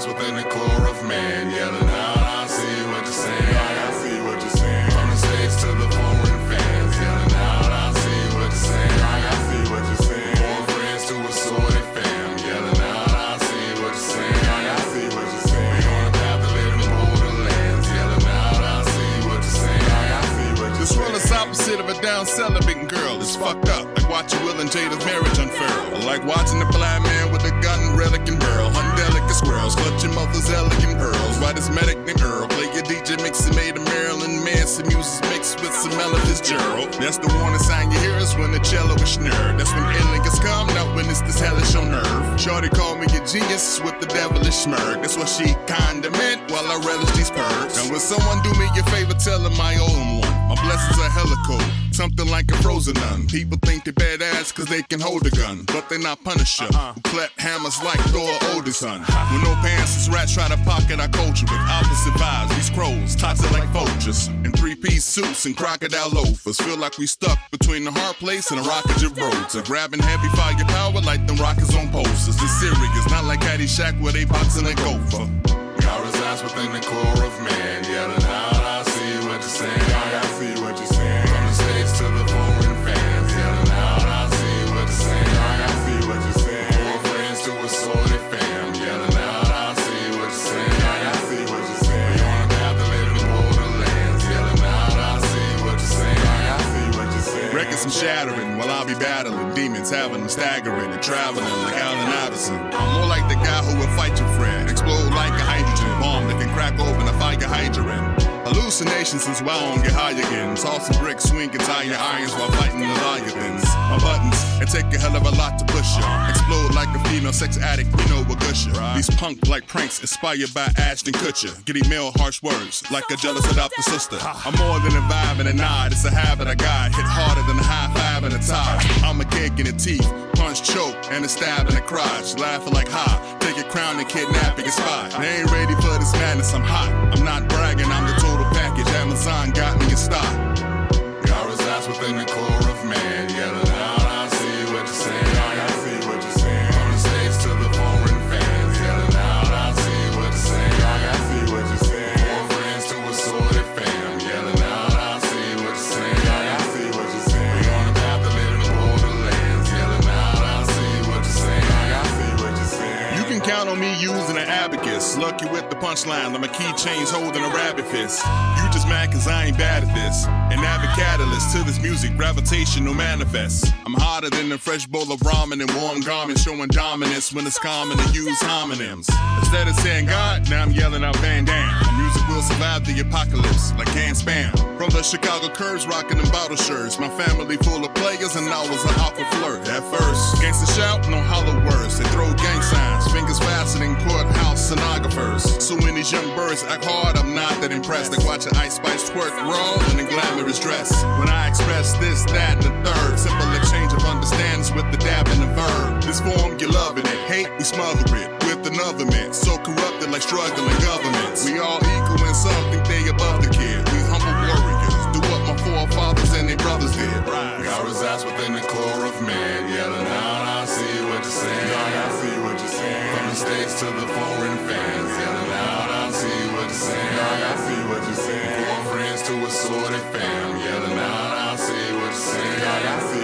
resides within the core of man, yelling out, I see what you're saying, I see what you're saying. From the States to the foreign fans, yelling out, I see what you're saying, I see what you're saying. More friends to a sorted fam, yelling out, I see what you're saying, I see what you're saying. We on the path to live in the borderlands, yelling out, I see what you're saying, I see what you're saying. This world is opposite of a down celebrating girl. It's fucked up, like watching Will and Jada's marriage unfurl. I like watching the blind man with a gun, relic and barrel. Undelicate squirrels, clutching mother's elegant pearls. Why this medic named Earl? Play your DJ mix and made a Marilyn Manson music mixed with some Ella Fitzgerald. That's the warning sign you hear is when the cello is snurred. That's when elegance come, not when it's this hellish on nerve. Shorty called me a genius with the devilish smirk. That's what she kinda meant while I relish these perks. And when someone do me a favor, tell them I owe them one. My blessings are hella cold, something like a frozen nun. People think they're badass cause they can hold a gun, but they're not Punisher, who clap hammers like Thor older son. With no pants, these rats try to pocket our culture with opposite vibes. These crows, toxic like vultures, in three-piece suits and crocodile loafers. Feel like we stuck between the hard place and a rocket of roads. Grabbing heavy firepower like them rockets on posters. It's serious, not like Caddyshack where they boxing a gopher. God resides within the core of man, yelling out, I see what you're saying, I see what you're saying. From the States to the foreign fans, yelling out, I see what you're saying, I see what you're saying. More friends to a sorted fam, yelling out, I see what you're saying, I see what you're saying. We on the path to live in the borderlands, yelling out, I see what you're saying, I see what you're saying. Records some shattering while I'll be battling demons, having them staggering and traveling like Allen Iverson. I'm more like the guy who will fight your friend, explode like a hydrogen bomb that can crack open a fire hydrant. Hallucinations since I don't get high again. Tossing bricks, swinging tire irons while fighting the Leviathans. My buttons, it take a hell of a lot to push ya. Explode like a female sex addict, you know a gusher. These punk like pranks inspired by Ashton Kutcher. Get email harsh words like a jealous adopted sister. I'm more than a vibe and a nod, it's a habit I got. Hit harder than a high five and a tie. I'm a kick in the teeth, punch, choke, and a stab in the crotch. Laughing like ha, take your crown and kidnapping a spot. They ain't ready for this madness, I'm hot. I'm not bragging, I'm the total package. Amazon got me in stock. God resides within the core of man, yelling out, I see what you're saying, I see what you're saying. From the States to the foreign fans, yelling out, I see what you're saying, I see what you're saying. More friends to a sorted fam, yelling out, I see what you're saying, I see what you're saying. We on the path to live in the borderlands, yelling out, I see what you're saying, I see what you're saying. You can count on me using an abacus. Lucky with the punchline, I'm a keychains holding a rabbit fist. You just mad cause I ain't bad at this. An avid catalyst to this music, gravitational manifest. I'm hotter than a fresh bowl of ramen and warm garments, showing dominance when it's common to use homonyms. Instead of saying God, now I'm yelling out Van Damme. My music will survive the apocalypse like canned spam. From the Chicago curves, rocking them bottle shirts. My family full of players and I was an aqua flirt. At first, gangsta shout, no hollow words. They throw gang signs, fingers faster than courthouse stenographers. So when these young birds act hard, I'm not that impressed. They watch an Ice Spice twerk raw in a glamorous dress. When I express this, that, and the third, simple exchange of understandings with the dab and the verb. This form, you're loving it. Hate, we smother it with another man. So corrupted like struggling governments. We all equal and some think they above the kid. We humble warriors, do what my forefathers and their brothers did. God resides within the core of man, yelling out, I see what you're saying, I see what you're saying. From the States to the foreign fans, yelling out, I see what you're saying, I see what you're saying. More friends to a sorted fam, yelling out, I see what you're saying, I see